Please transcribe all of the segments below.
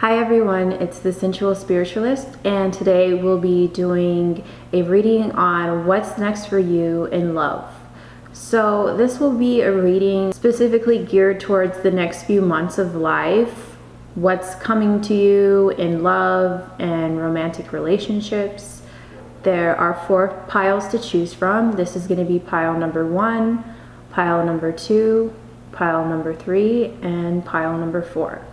Hi everyone, it's the Sensual Spiritualist, and today we'll be doing a reading on what's next for you in love. So this will be a reading specifically geared towards the next few months of life, what's coming to you in love and romantic relationships. There are 4 piles to choose from. This is going to be pile number 1, pile number 2, pile number 3, and pile number 4.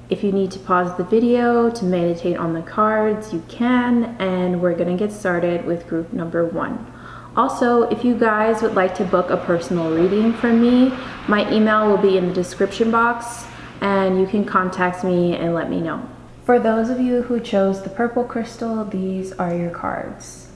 If you need to pause the video to meditate on the cards, you can, and we're going to get started with group number 1. Also, if you guys would like to book a personal reading from me, my email will be in the description box, and you can contact me and let me know. For those of you who chose the purple crystal, these are your cards.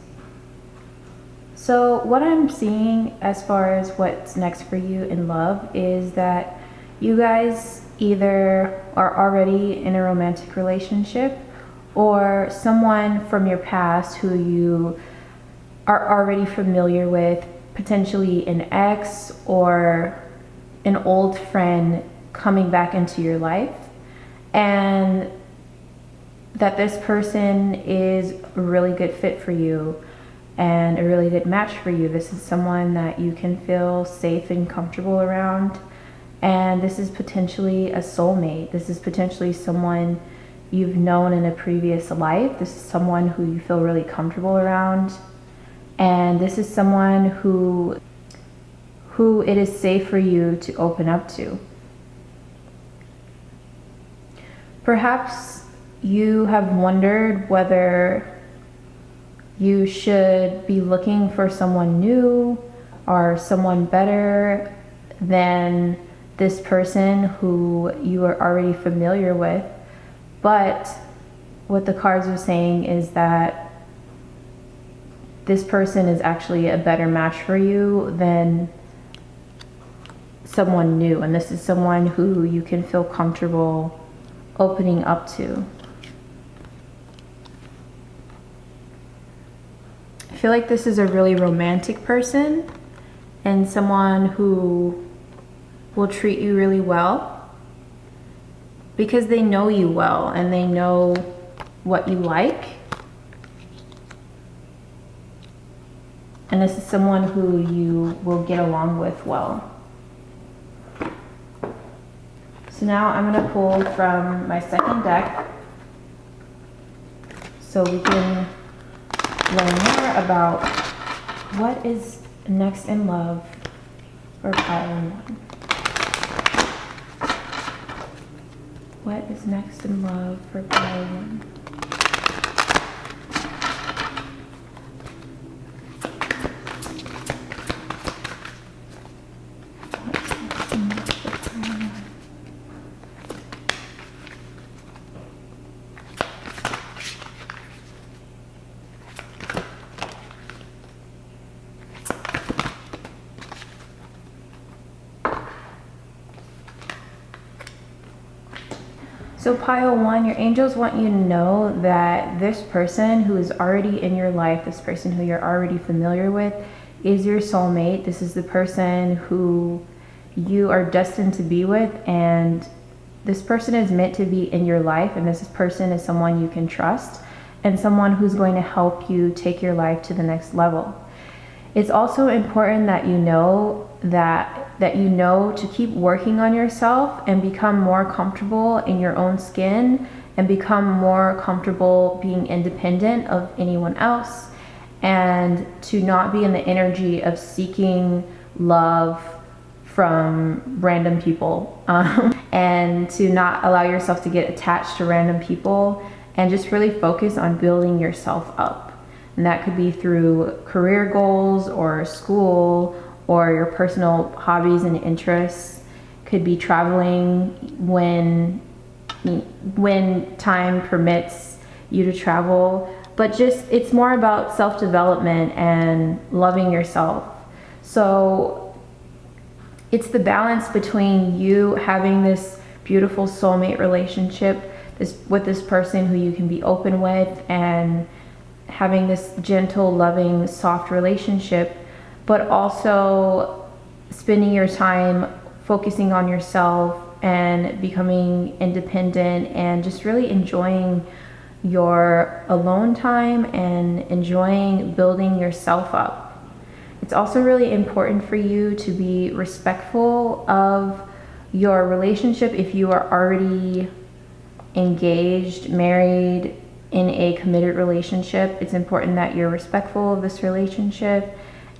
So what I'm seeing as far as what's next for you in love is that you guys either are already in a romantic relationship, or someone from your past who you are already familiar with, potentially an ex or an old friend coming back into your life, and that this person is a really good fit for you and a really good match for you. This is someone that you can feel safe and comfortable around. And this is potentially a soulmate. This is potentially someone you've known in a previous life. This is someone who you feel really comfortable around. And this is someone who it is safe for you to open up to. Perhaps you have wondered whether you should be looking for someone new or someone better than this person who you are already familiar with. But what the cards are saying is that this person is actually a better match for you than someone new, and this is someone who you can feel comfortable opening up to. I feel like this is a really romantic person and someone who will treat you really well because they know you well and they know what you like. And this is someone who you will get along with well. So now I'm going to pull from my second deck so we can learn more about what is next in love for pile 1. What is next in love for pile 1? So pile 1, your angels want you to know that this person who is already in your life, this person who you're already familiar with, is your soulmate. This is the person who you are destined to be with, and this person is meant to be in your life, and this person is someone you can trust and someone who's going to help you take your life to the next level. It's also important that you know to keep working on yourself and become more comfortable in your own skin and become more comfortable being independent of anyone else, and to not be in the energy of seeking love from random people and to not allow yourself to get attached to random people, and just really focus on building yourself up. And that could be through career goals or school or your personal hobbies and interests. Could be traveling when time permits you to travel. But just, it's more about self-development and loving yourself. So it's the balance between you having this beautiful soulmate relationship with this person who you can be open with and having this gentle, loving, soft relationship, but also spending your time focusing on yourself and becoming independent and just really enjoying your alone time and enjoying building yourself up. It's also really important for you to be respectful of your relationship if you are already engaged, married, in a committed relationship. It's important that you're respectful of this relationship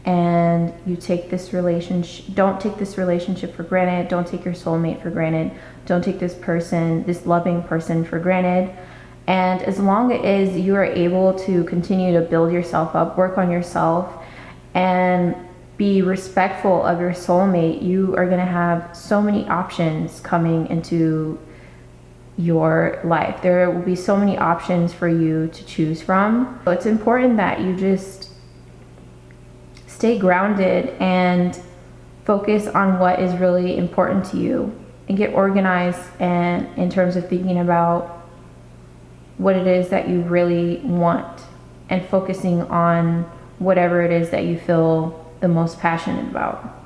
and you take this relationship, don't take this relationship for granted. Don't take your soulmate for granted. Don't take this person, this loving person, for granted. And as long as you are able to continue to build yourself up, work on yourself, and be respectful of your soulmate, you are going to have so many options coming into your life. There will be so many options for you to choose from. So it's important that you just stay grounded and focus on what is really important to you and get organized, and in terms of thinking about what it is that you really want and focusing on whatever it is that you feel the most passionate about.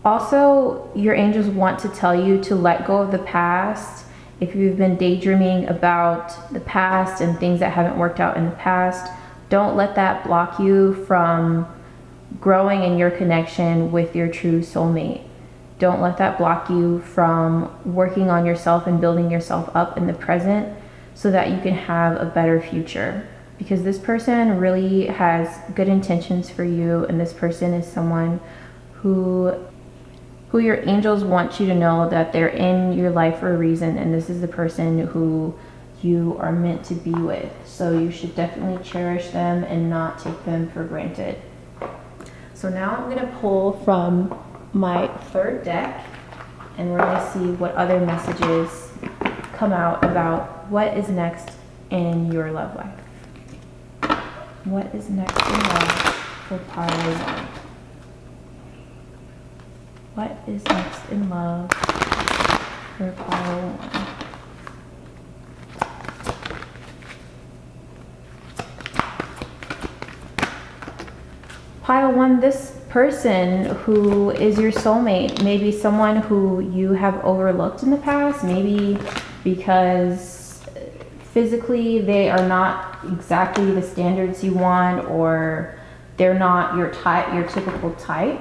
Also, your angels want to tell you to let go of the past. If you've been daydreaming about the past and things that haven't worked out in the past, don't let that block you from growing in your connection with your true soulmate. Don't let that block you from working on yourself and building yourself up in the present so that you can have a better future. Because this person really has good intentions for you, and this person is someone who your angels want you to know that they're in your life for a reason, and this is the person who you are meant to be with. So you should definitely cherish them and not take them for granted. So now I'm going to pull from my third deck, and we're going to see what other messages come out about what is next in your love life. What is next in love for pile 1? What is next in love for pile 1? Pile 1, this person who is your soulmate may be someone who you have overlooked in the past, maybe because physically they are not exactly the standards you want, or they're not your type, your typical type.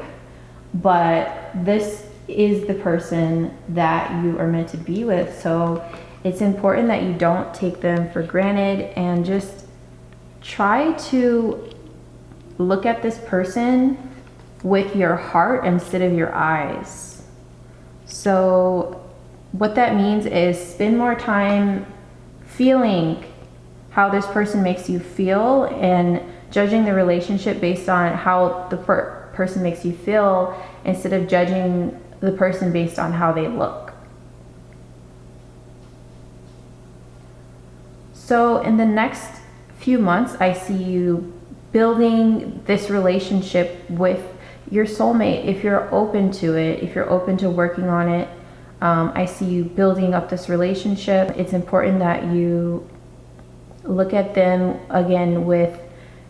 But this is the person that you are meant to be with. So it's important that you don't take them for granted and just try to look at this person with your heart instead of your eyes. So what that means is spend more time feeling how this person makes you feel and judging the relationship based on how the person makes you feel, instead of judging the person based on how they look. So in the next few months, I see you building this relationship with your soulmate. If you're open to it, if you're open to working on it, I see you building up this relationship. It's important that you look at them again with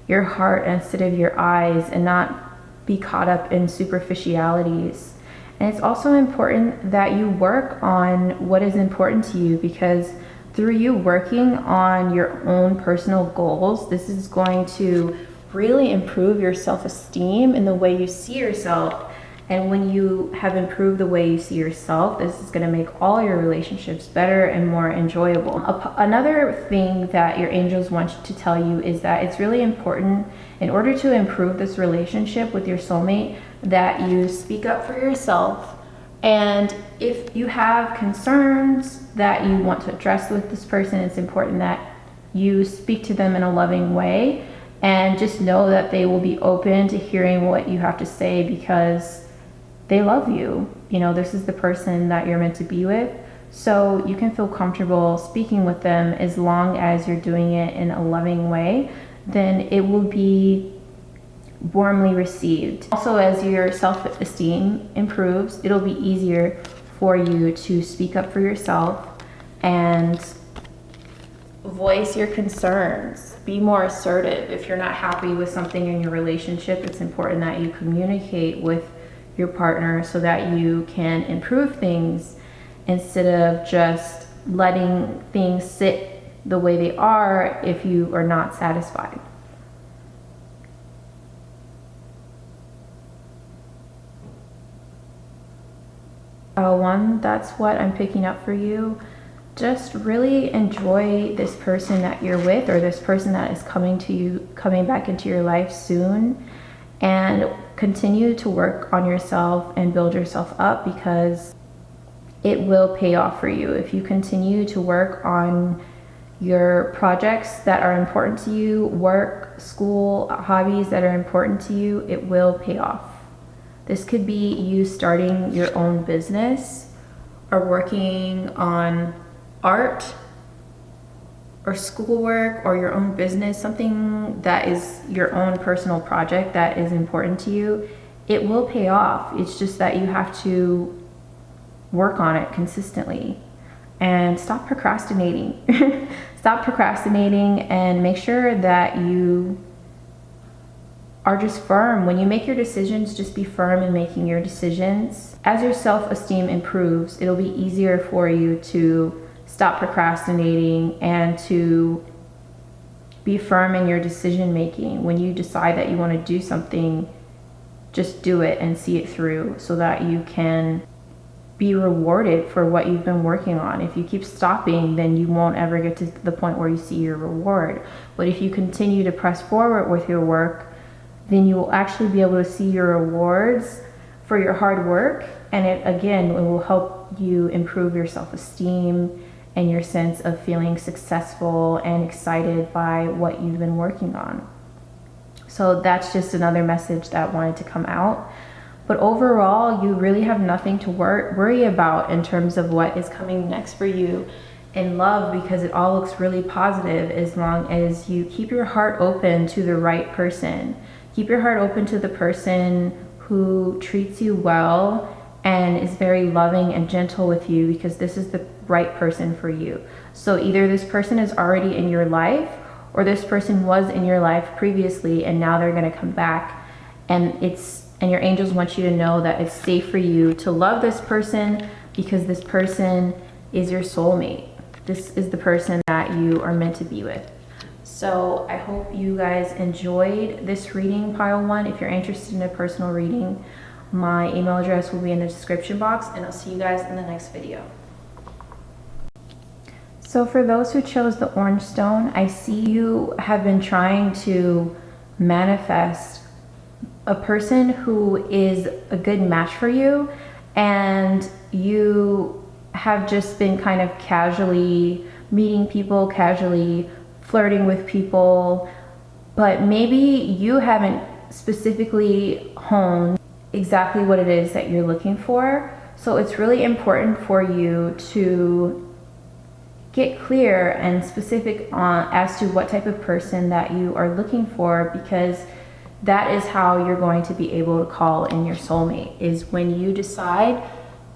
your heart instead of your eyes and not be caught up in superficialities. And it's also important that you work on what is important to you, because through you working on your own personal goals, this is going to really improve your self-esteem and the way you see yourself. And when you have improved the way you see yourself, this is going to make all your relationships better and more enjoyable. Another thing that your angels want to tell you is that it's really important, in order to improve this relationship with your soulmate, that you speak up for yourself. And if you have concerns that you want to address with this person, it's important that you speak to them in a loving way, and just know that they will be open to hearing what you have to say, because they love you. You know, this is the person that you're meant to be with. So you can feel comfortable speaking with them as long as you're doing it in a loving way. Then it will be warmly received. Also, as your self-esteem improves, it'll be easier for you to speak up for yourself and voice your concerns. Be more assertive. If you're not happy with something in your relationship, it's important that you communicate with your partner so that you can improve things instead of just letting things sit the way they are if you are not satisfied. One, that's what I'm picking up for you. Just really enjoy this person that you're with, or this person that is coming back into your life soon, and continue to work on yourself and build yourself up, because it will pay off for you. If you continue to work on your projects that are important to you, work, school, hobbies that are important to you, it will pay off. This could be you starting your own business, or working on art or schoolwork or your own business, something that is your own personal project that is important to you. It will pay off. It's just that you have to work on it consistently and stop procrastinating. Stop procrastinating and make sure that you are just firm. When you make your decisions, just be firm in making your decisions. As your self-esteem improves, it'll be easier for you to stop procrastinating and to be firm in your decision making. When you decide that you want to do something, just do it and see it through so that you can be rewarded for what you've been working on. If you keep stopping, then you won't ever get to the point where you see your reward. But if you continue to press forward with your work, then you will actually be able to see your rewards for your hard work. And it will help you improve your self-esteem and your sense of feeling successful and excited by what you've been working on. So that's just another message that wanted to come out. But overall, you really have nothing to worry about in terms of what is coming next for you in love, because it all looks really positive as long as you keep your heart open to the right person. Keep your heart open to the person who treats you well and is very loving and gentle with you, because this is the right person for you. So either this person is already in your life, or this person was in your life previously and now they're going to come back, and your angels want you to know that it's safe for you to love this person, because this person is your soulmate. This is the person that you are meant to be with. So I hope you guys enjoyed this reading, pile one. If you're interested in a personal reading, my email address will be in the description box, and I'll see you guys in the next video. So for those who chose the orange stone, I see you have been trying to manifest a person who is a good match for you, and you have just been kind of casually meeting people, casually flirting with people, but maybe you haven't specifically honed exactly what it is that you're looking for. So it's really important for you to get clear and specific as to what type of person that you are looking for, because that is how you're going to be able to call in your soulmate. Is when you decide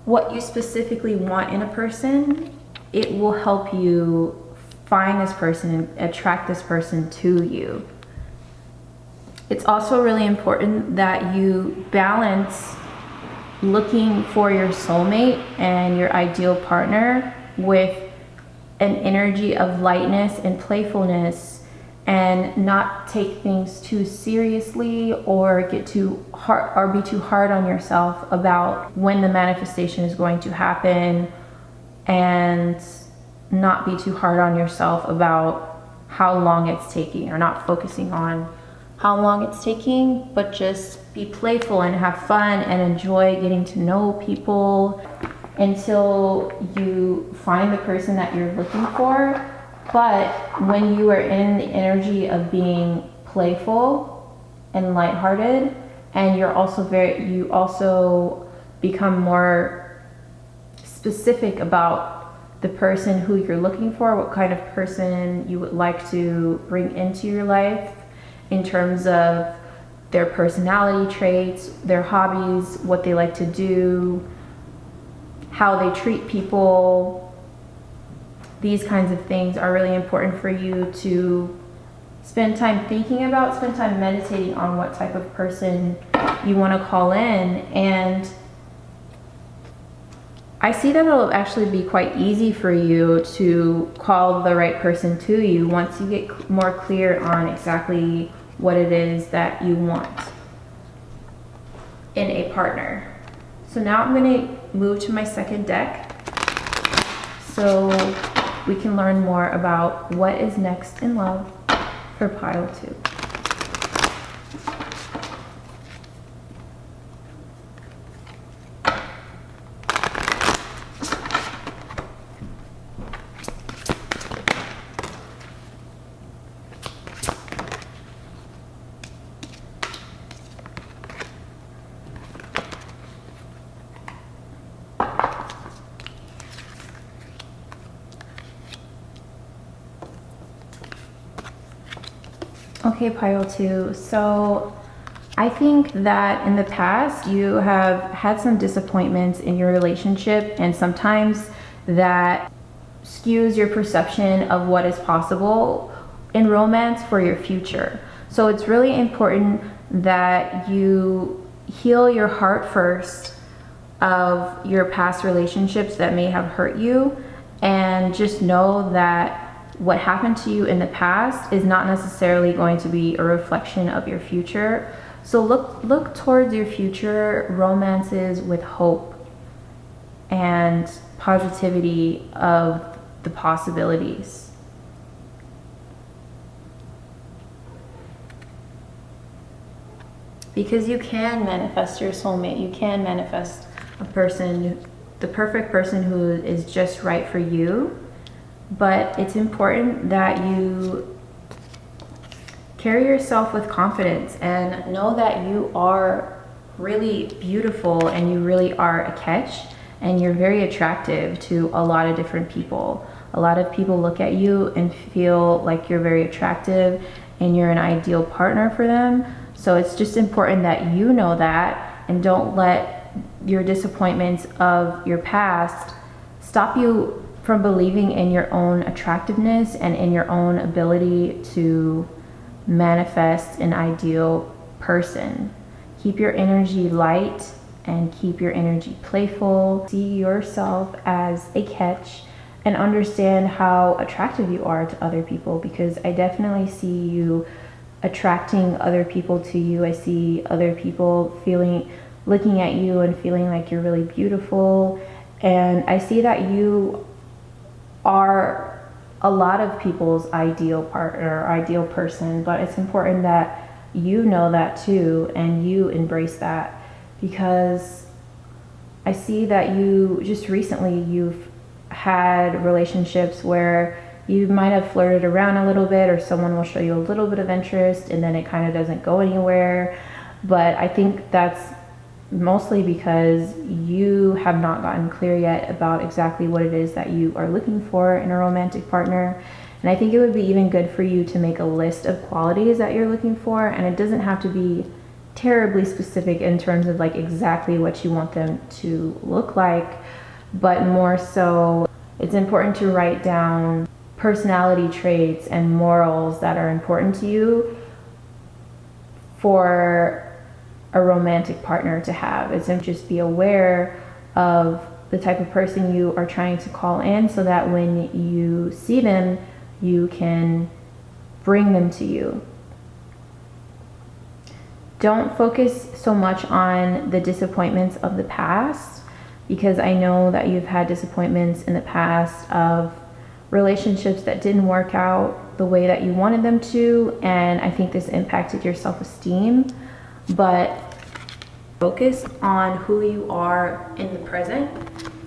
what you specifically want in a person, it will help you find this person and attract this person to you. It's also really important that you balance looking for your soulmate and your ideal partner with an energy of lightness and playfulness, and not take things too seriously or get too hard or be too hard on yourself about when the manifestation is going to happen, and not be too hard on yourself about how long it's taking, or not focusing on how long it's taking, but just be playful and have fun and enjoy getting to know people until you find the person that you're looking for. But when you are in the energy of being playful and lighthearted, and you also become more specific about the person who you're looking for, what kind of person you would like to bring into your life in terms of their personality traits, their hobbies, what they like to do, how they treat people. These kinds of things are really important for you to spend time thinking about, spend time meditating on what type of person that you want to call in. And I see that it'll actually be quite easy for you to call the right person to you once you get more clear on exactly what it is that you want in a partner. So now I'm going to move to my second deck so we can learn more about what is next in love for pile 2. Okay, pile 2. So I think that in the past you have had some disappointments in your relationship, and sometimes that skews your perception of what is possible in romance for your future. So it's really important that you heal your heart first of your past relationships that may have hurt you, and just know that what happened to you in the past is not necessarily going to be a reflection of your future. So look towards your future romances with hope and positivity of the possibilities. Because you can manifest your soulmate. You can manifest a person, the perfect person who is just right for you. But it's important that you carry yourself with confidence and know that you are really beautiful and you really are a catch, and you're very attractive to a lot of different people. A lot of people look at you and feel like you're very attractive and you're an ideal partner for them. So it's just important that you know that, and don't let your disappointments of your past stop you from believing in your own attractiveness and in your own ability to manifest an ideal person. Keep your energy light and keep your energy playful. See yourself as a catch and understand how attractive you are to other people, because I definitely see you attracting other people to you. I see other people looking at you and feeling like you're really beautiful. And I see that you are a lot of people's ideal partner, ideal person, but it's important that you know that too, and you embrace that, because I see that you just recently you've had relationships where you might have flirted around a little bit, or someone will show you a little bit of interest and then it kind of doesn't go anywhere. But I think that's mostly because you have not gotten clear yet about exactly what it is that you are looking for in a romantic partner. And I think it would be even good for you to make a list of qualities that you're looking for, and it doesn't have to be terribly specific in terms of like exactly what you want them to look like, but more so it's important to write down personality traits and morals that are important to you for a romantic partner to have. It's just be aware of the type of person you are trying to call in, so that when you see them, you can bring them to you. Don't focus so much on the disappointments of the past, because I know that you've had disappointments in the past of relationships that didn't work out the way that you wanted them to, and I think this impacted your self-esteem. But focus on who you are in the present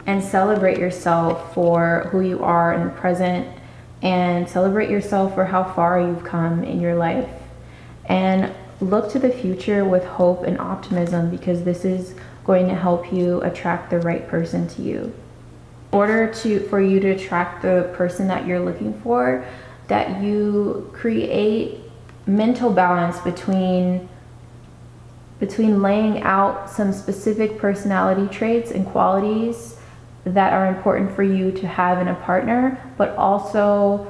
and celebrate yourself for who you are in the present, and celebrate yourself for how far you've come in your life, and look to the future with hope and optimism, because this is going to help you attract the right person to you. In order for you to attract the person that you're looking for, that you create mental balance between laying out some specific personality traits and qualities that are important for you to have in a partner, but also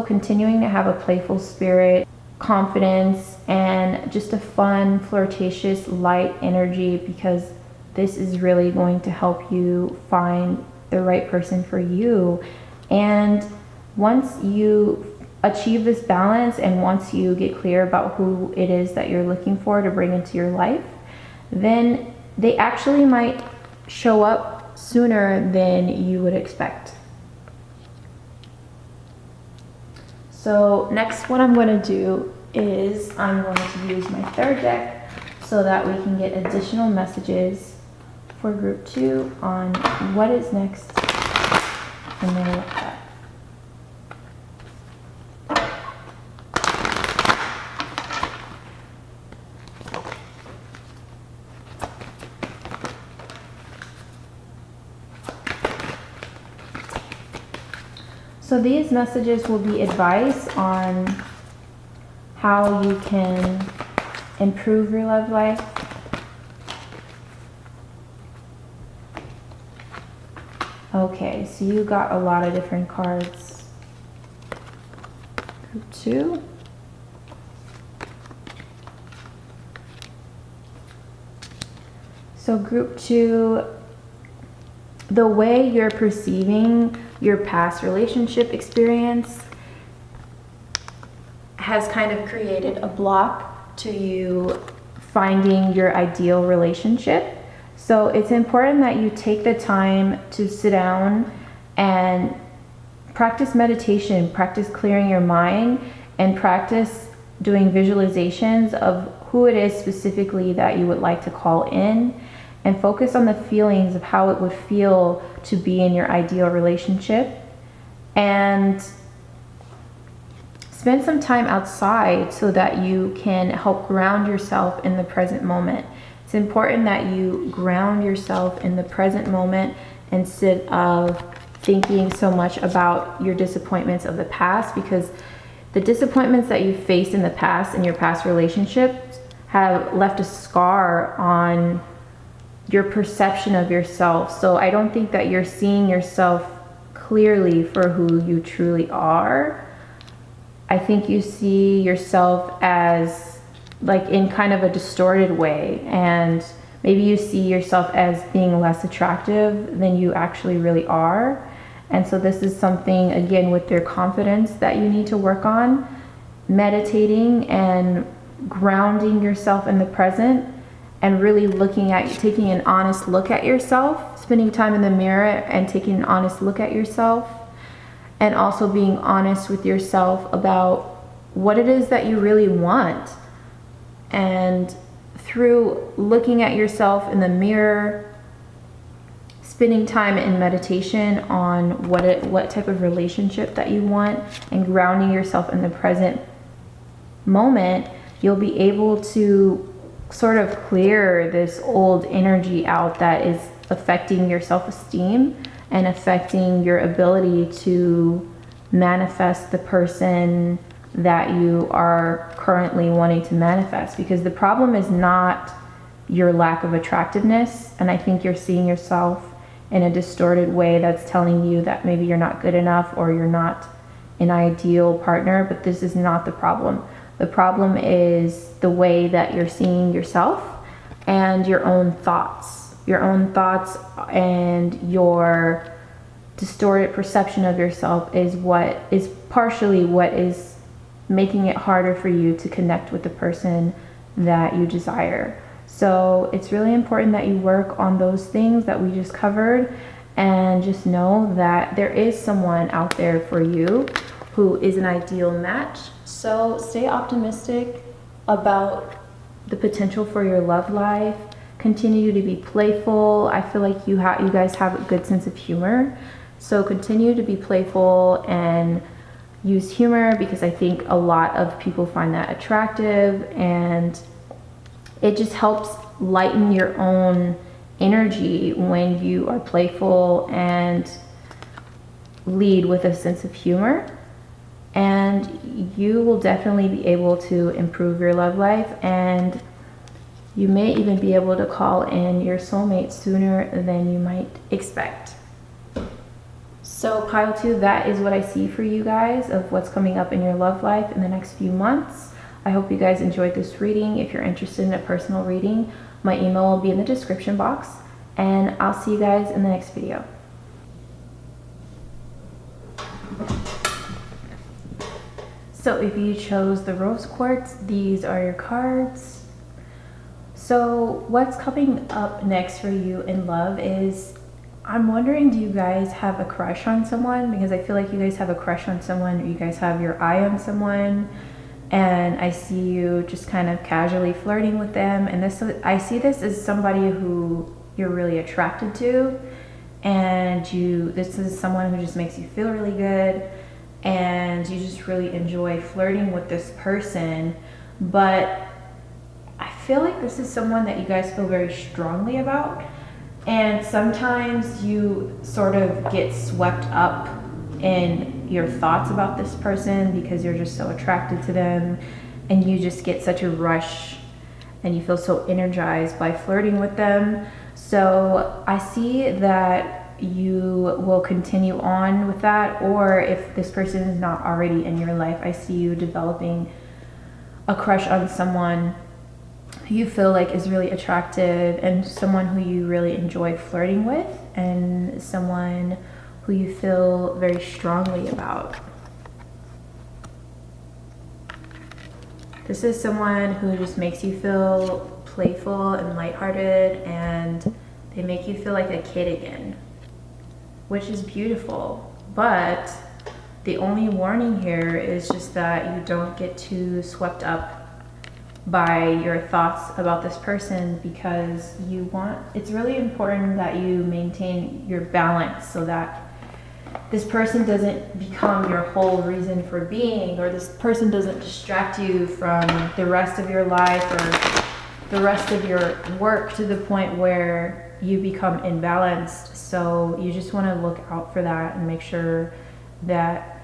continuing to have a playful spirit, confidence, and just a fun, flirtatious, light energy, because this is really going to help you find the right person for you. And once you achieve this balance, and once you get clear about who it is that you're looking for to bring into your life, then they actually might show up sooner than you would expect. So next, what I'm going to do is I'm going to use my third deck so that we can get additional messages for group 2 on what is next in their life. So these messages will be advice on how you can improve your love life. Okay, so you got a lot of different cards. Group 2. So group 2, the way you're perceiving your past relationship experience has kind of created a block to you finding your ideal relationship. So it's important that you take the time to sit down and practice meditation, practice clearing your mind, and practice doing visualizations of who it is specifically that you would like to call in, and focus on the feelings of how it would feel to be in your ideal relationship, and spend some time outside so that you can help ground yourself in the present moment. It's important that you ground yourself in the present moment instead of thinking so much about your disappointments of the past, because the disappointments that you faced in the past in your past relationships have left a scar on your perception of yourself. So I don't think that you're seeing yourself clearly for who you truly are. I think you see yourself as like in kind of a distorted way, and maybe you see yourself as being less attractive than you actually really are. And so this is something, again, with your confidence that you need to work on, meditating and grounding yourself in the present, and really looking at, taking an honest look at yourself, spending time in the mirror and taking an honest look at yourself, and also being honest with yourself about what it is that you really want. And through looking at yourself in the mirror, spending time in meditation on what type of relationship that you want, and grounding yourself in the present moment, you'll be able to sort of clear this old energy out that is affecting your self-esteem and affecting your ability to manifest the person that you are currently wanting to manifest. Because the problem is not your lack of attractiveness, and I think you're seeing yourself in a distorted way that's telling you that maybe you're not good enough or you're not an ideal partner, but this is not the problem. The problem is the way that you're seeing yourself and your own thoughts. Your own thoughts and your distorted perception of yourself is what is partially what is making it harder for you to connect with the person that you desire. So it's really important that you work on those things that we just covered, and just know that there is someone out there for you who is an ideal match. So stay optimistic about the potential for your love life. Continue to be playful. I feel like you guys have a good sense of humor. So continue to be playful and use humor, because I think a lot of people find that attractive, and it just helps lighten your own energy when you are playful and lead with a sense of humor. And you will definitely be able to improve your love life, and you may even be able to call in your soulmate sooner than you might expect. So pile 2, that is what I see for you guys of what's coming up in your love life in the next few months. I hope you guys enjoyed this reading. If you're interested in a personal reading, my email will be in the description box, and I'll see you guys in the next video. So if you chose the rose quartz, these are your cards. So what's coming up next for you in love is, I'm wondering, do you guys have a crush on someone? Because I feel like you guys have a crush on someone, or you guys have your eye on someone, and I see you just kind of casually flirting with them. And I see this as somebody who you're really attracted to, and this is someone who just makes you feel really good, and you just really enjoy flirting with this person. But I feel like this is someone that you guys feel very strongly about, and sometimes you sort of get swept up in your thoughts about this person because you're just so attracted to them, and you just get such a rush and you feel so energized by flirting with them. So I see that you will continue on with that, or if this person is not already in your life, I see you developing a crush on someone who you feel like is really attractive, and someone who you really enjoy flirting with, and someone who you feel very strongly about. This is someone who just makes you feel playful and lighthearted, and they make you feel like a kid again, which is beautiful. But the only warning here is just that you don't get too swept up by your thoughts about this person, because it's really important that you maintain your balance so that this person doesn't become your whole reason for being, or this person doesn't distract you from the rest of your life or the rest of your work to the point where you become imbalanced. So you just want to look out for that and make sure that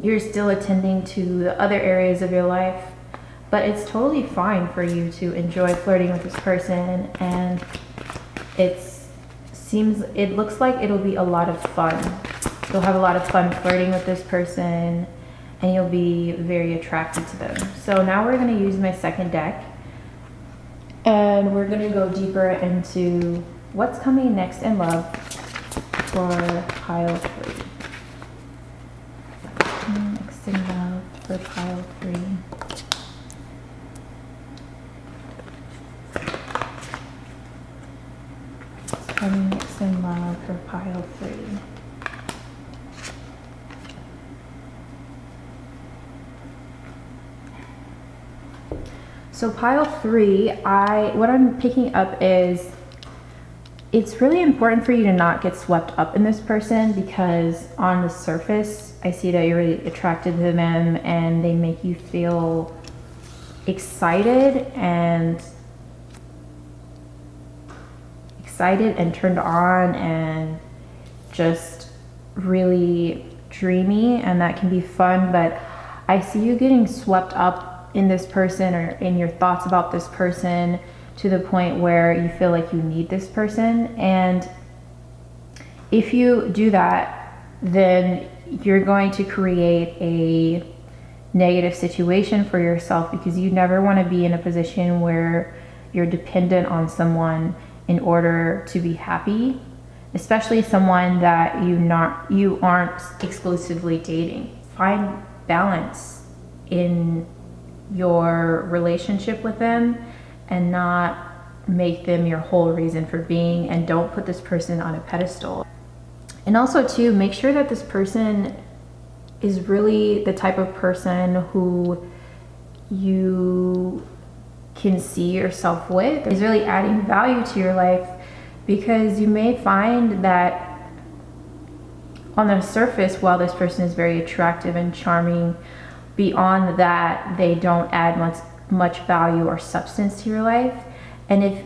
you're still attending to the other areas of your life. But it's totally fine for you to enjoy flirting with this person, and it looks like it'll be a lot of fun. You'll have a lot of fun flirting with this person, and you'll be very attracted to them. So now we're going to use my second deck, and we're going to go deeper into what's coming next in love for pile 3. Next in love for pile 3. Coming next in love for pile 3. So pile 3, what I'm picking up is, it's really important for you to not get swept up in this person, because on the surface, I see that you're really attracted to them, and they make you feel excited and turned on and just really dreamy, and that can be fun. But I see you getting swept up in this person, or in your thoughts about this person, to the point where you feel like you need this person. And if you do that, then you're going to create a negative situation for yourself, because you never want to be in a position where you're dependent on someone in order to be happy, especially someone that you aren't exclusively dating. Find balance in your relationship with them, and not make them your whole reason for being, and don't put this person on a pedestal. And also too, make sure that this person is really the type of person who you can see yourself with, is really adding value to your life, because you may find that on the surface, while this person is very attractive and charming, beyond that, they don't add much value or substance to your life. And if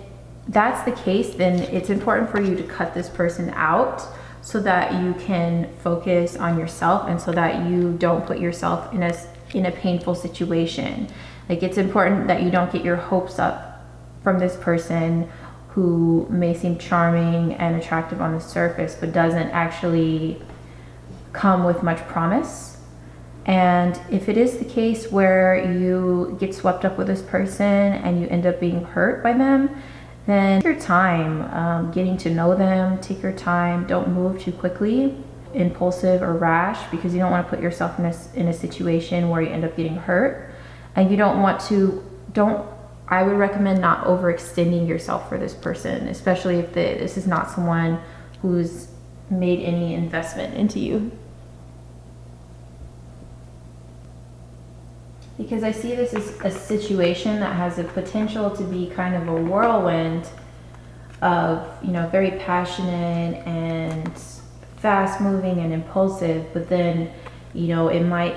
that's the case, then it's important for you to cut this person out, so that you can focus on yourself, and so that you don't put yourself in a painful situation. Like, it's important that you don't get your hopes up from this person who may seem charming and attractive on the surface, but doesn't actually come with much promise. And if it is the case where you get swept up with this person and you end up being hurt by them, then take your time getting to know them. Take your time. Don't move too quickly, impulsive or rash, because you don't want to put yourself in a situation where you end up getting hurt. And you don't want to, I would recommend not overextending yourself for this person, especially if this is not someone who's made any investment into you. Because I see this as a situation that has a potential to be kind of a whirlwind of, very passionate and fast moving and impulsive, but then, it might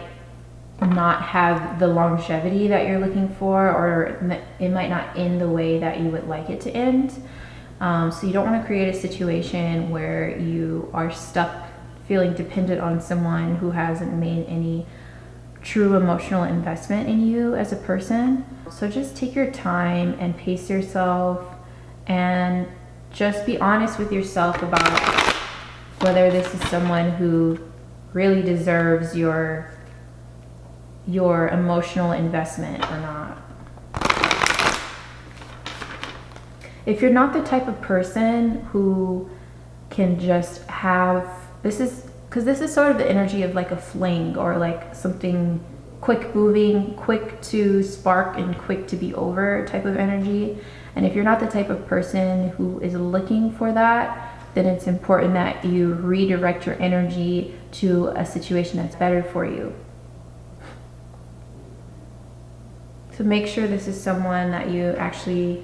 not have the longevity that you're looking for, or it might not end the way that you would like it to end. So you don't want to create a situation where you are stuck feeling dependent on someone who hasn't made any true emotional investment in you as a person. So just take your time and pace yourself, and just be honest with yourself about whether this is someone who really deserves your emotional investment or not. If you're not the type of person who can just have, this is sort of the energy of like a fling, or like something quick moving, quick to spark and quick to be over type of energy. And if you're not the type of person who is looking for that, then it's important that you redirect your energy to a situation that's better for you. So make sure this is someone that you actually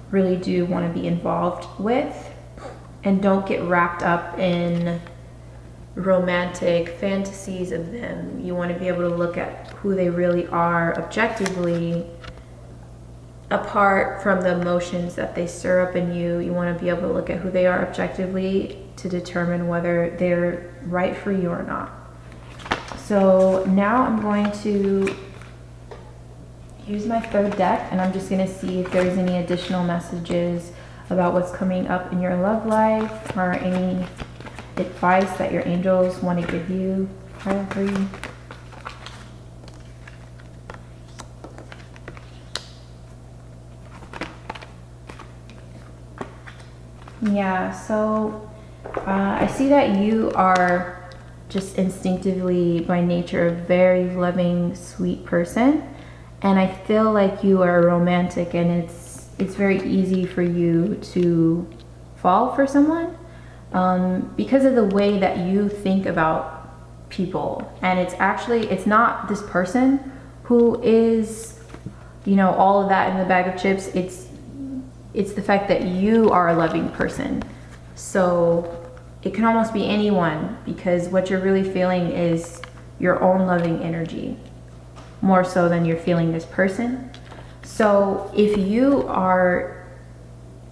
really do want to be involved with, and don't get wrapped up in romantic fantasies of them. You want to be able to look at who they really are objectively, apart from the emotions that they stir up in you. You want to be able to look at who they are objectively to determine whether they're right for you or not. So now I'm going to use my third deck, and I'm just going to see if there's any additional messages about what's coming up in your love life, or any advice that your angels want to give you. Pile 3. Yeah, so I see that you are just instinctively by nature a very loving, sweet person, and I feel like you are romantic, and it's very easy for you to fall for someone because of the way that you think about people. And it's not this person who is, all of that in the bag of chips. It's the fact that you are a loving person. So it can almost be anyone, because what you're really feeling is your own loving energy, more so than you're feeling this person. So if you are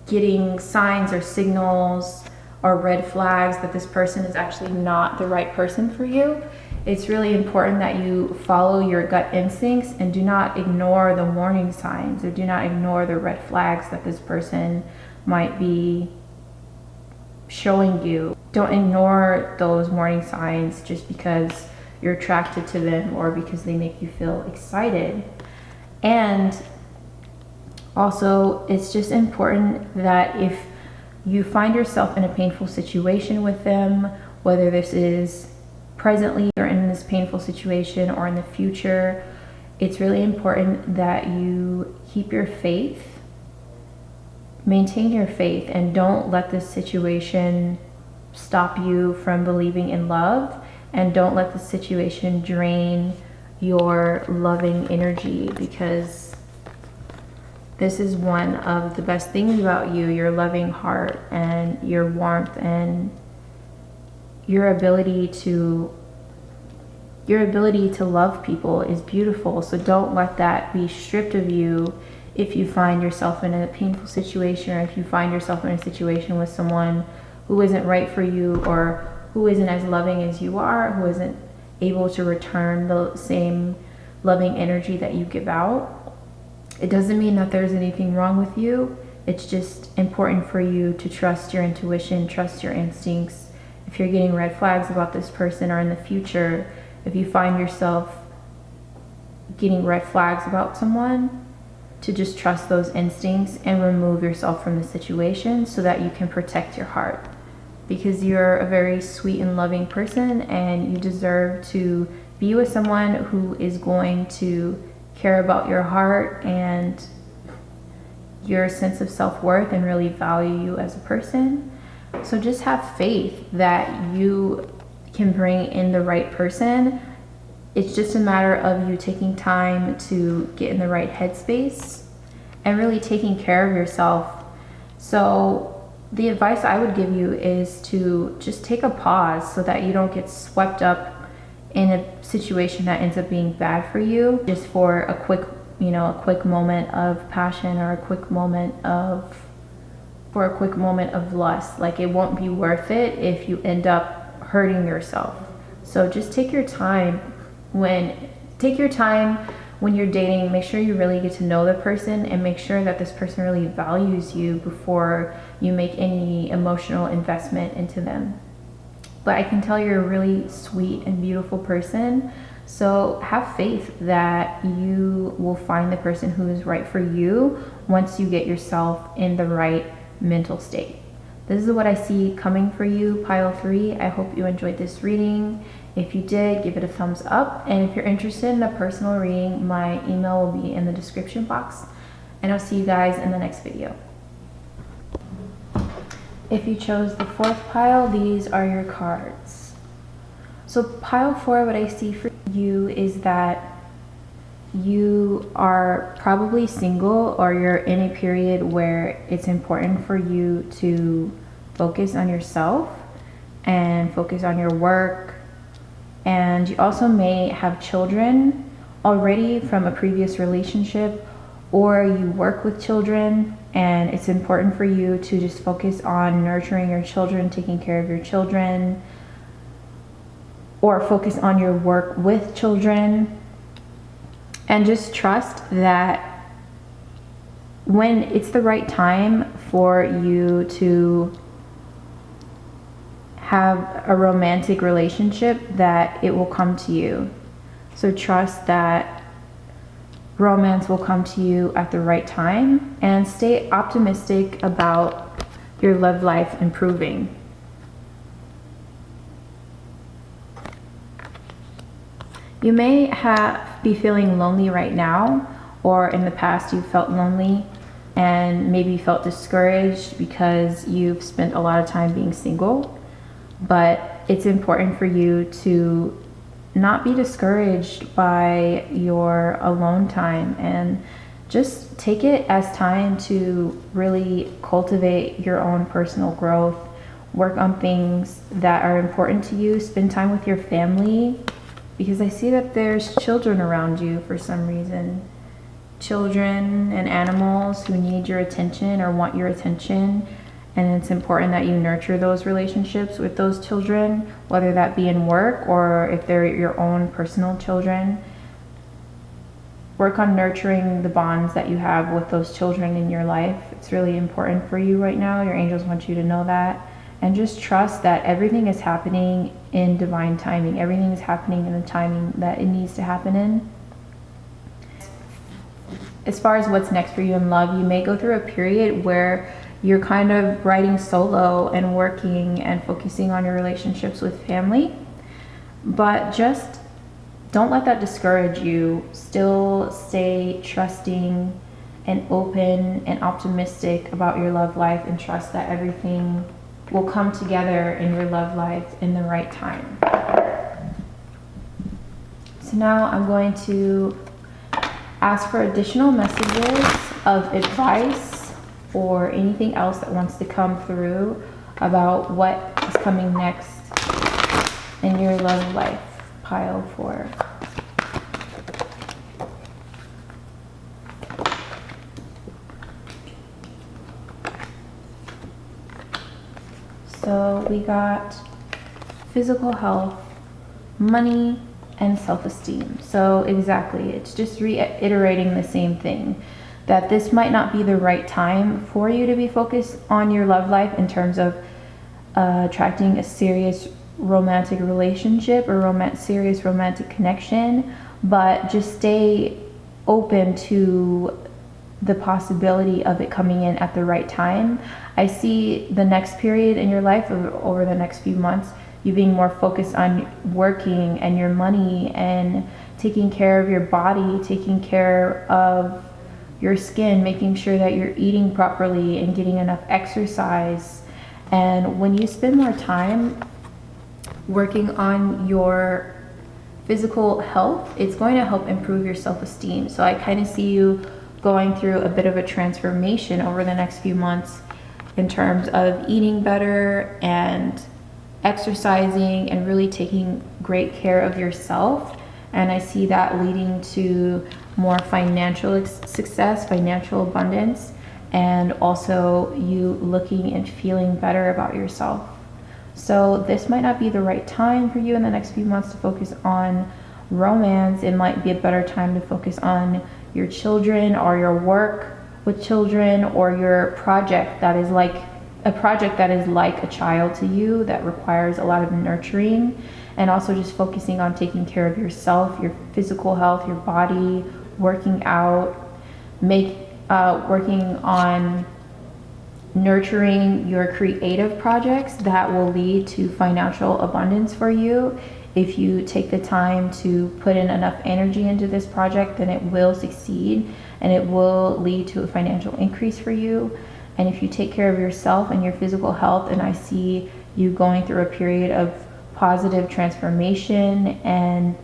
getting signs or signals or red flags that this person is actually not the right person for you, it's really important that you follow your gut instincts and do not ignore the warning signs, or do not ignore the red flags that this person might be showing you. Don't ignore those warning signs just because you're attracted to them or because they make you feel excited. And also, it's just important that if you find yourself in a painful situation with them, whether this is presently or in this painful situation or in the future, it's really important that you keep your faith, maintain your faith, and don't let this situation stop you from believing in love, and don't let the situation drain your loving energy, because this is one of the best things about you, your loving heart and your warmth and your ability to love people is beautiful. So don't let that be stripped of you if you find yourself in a painful situation, or if you find yourself in a situation with someone who isn't right for you, or who isn't as loving as you are, who isn't able to return the same loving energy that you give out. It doesn't mean that there's anything wrong with you. It's just important for you to trust your intuition, trust your instincts. If you're getting red flags about this person, or in the future, if you find yourself getting red flags about someone, to just trust those instincts and remove yourself from the situation so that you can protect your heart. Because you're a very sweet and loving person, and you deserve to be with someone who is going to care about your heart and your sense of self-worth and really value you as a person. So just have faith that you can bring in the right person. It's just a matter of you taking time to get in the right headspace and really taking care of yourself. So the advice I would give you is to just take a pause so that you don't get swept up in a situation that ends up being bad for you, just for a quick moment of passion or a quick moment of lust. Like, it won't be worth it if you end up hurting yourself. So just take your time when you're dating. Make sure you really get to know the person, and make sure that this person really values you before you make any emotional investment into them. But I can tell you're a really sweet and beautiful person. So have faith that you will find the person who is right for you once you get yourself in the right mental state. This is what I see coming for you, pile 3. I hope you enjoyed this reading. If you did, give it a thumbs up. And if you're interested in a personal reading, my email will be in the description box. And I'll see you guys in the next video. If you chose the 4th pile, these are your cards. So pile 4, what I see for you is that you are probably single, or you're in a period where it's important for you to focus on yourself and focus on your work. And you also may have children already from a previous relationship, or you work with children, and it's important for you to just focus on nurturing your children, taking care of your children, or focus on your work with children. And just trust that when it's the right time for you to have a romantic relationship, that it will come to you. So trust that romance will come to you at the right time, and stay optimistic about your love life improving. You may be feeling lonely right now, or in the past you felt lonely and maybe felt discouraged because you've spent a lot of time being single. But it's important for you to not be discouraged by your alone time, and just take it as time to really cultivate your own personal growth, work on things that are important to you, spend time with your family, because I see that there's children around you for some reason. Children and animals who need your attention or want your attention. And it's important that you nurture those relationships with those children, whether that be in work or if they're your own personal children. Work on nurturing the bonds that you have with those children in your life. It's really important for you right now. Your angels want you to know that. And just trust that everything is happening in divine timing. Everything is happening in the timing that it needs to happen in. As far as what's next for you in love, you may go through a period where you're kind of riding solo and working and focusing on your relationships with family. But just don't let that discourage you. Still stay trusting and open and optimistic about your love life, and trust that everything will come together in your love life in the right time. So now I'm going to ask for additional messages of advice or anything else that wants to come through about what is coming next in your love life, pile 4. So we got physical health, money, and self-esteem. So exactly, it's just reiterating the same thing, that this might not be the right time for you to be focused on your love life in terms of attracting a serious romantic relationship or serious romantic connection, but just stay open to the possibility of it coming in at the right time. I see the next period in your life, over the next few months, you being more focused on working and your money and taking care of your body, taking care of your skin, making sure that you're eating properly and getting enough exercise. And when you spend more time working on your physical health, it's going to help improve your self-esteem. So I kind of see you going through a bit of a transformation over the next few months in terms of eating better and exercising and really taking great care of yourself. And I see that leading to more financial success, financial abundance, and also you looking and feeling better about yourself. So this might not be the right time for you in the next few months to focus on romance. It might be a better time to focus on your children or your work with children or your project that is like a child to you, that requires a lot of nurturing, and also just focusing on taking care of yourself, your physical health, your body, working out, working on nurturing your creative projects that will lead to financial abundance for you. If you take the time to put in enough energy into this project, then it will succeed and it will lead to a financial increase for you. And if you take care of yourself and your physical health, and I see you going through a period of positive transformation and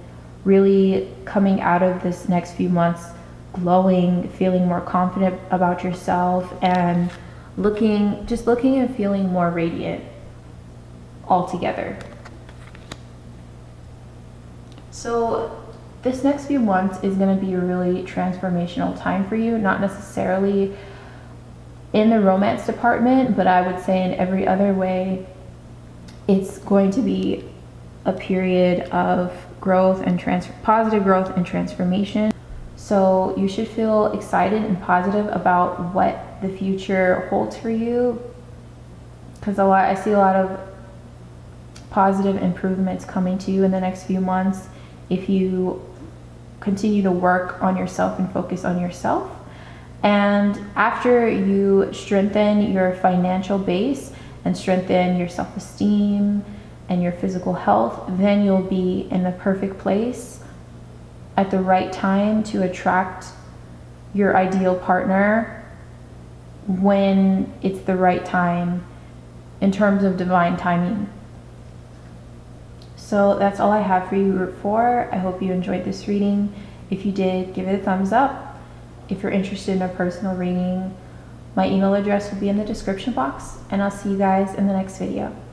really coming out of this next few months glowing, feeling more confident about yourself, and looking and feeling more radiant altogether. So this next few months is going to be a really transformational time for you, not necessarily in the romance department, but I would say in every other way. It's going to be a period of growth and positive growth and transformation. So you should feel excited and positive about what the future holds for you, because I see a lot of positive improvements coming to you in the next few months if you continue to work on yourself and focus on yourself. And after you strengthen your financial base and strengthen your self-esteem and your physical health, then you'll be in the perfect place at the right time to attract your ideal partner when it's the right time in terms of divine timing. So that's all I have for you, Root 4. I hope you enjoyed this reading. If you did, give it a thumbs up. If you're interested in a personal reading, my email address will be in the description box, and I'll see you guys in the next video.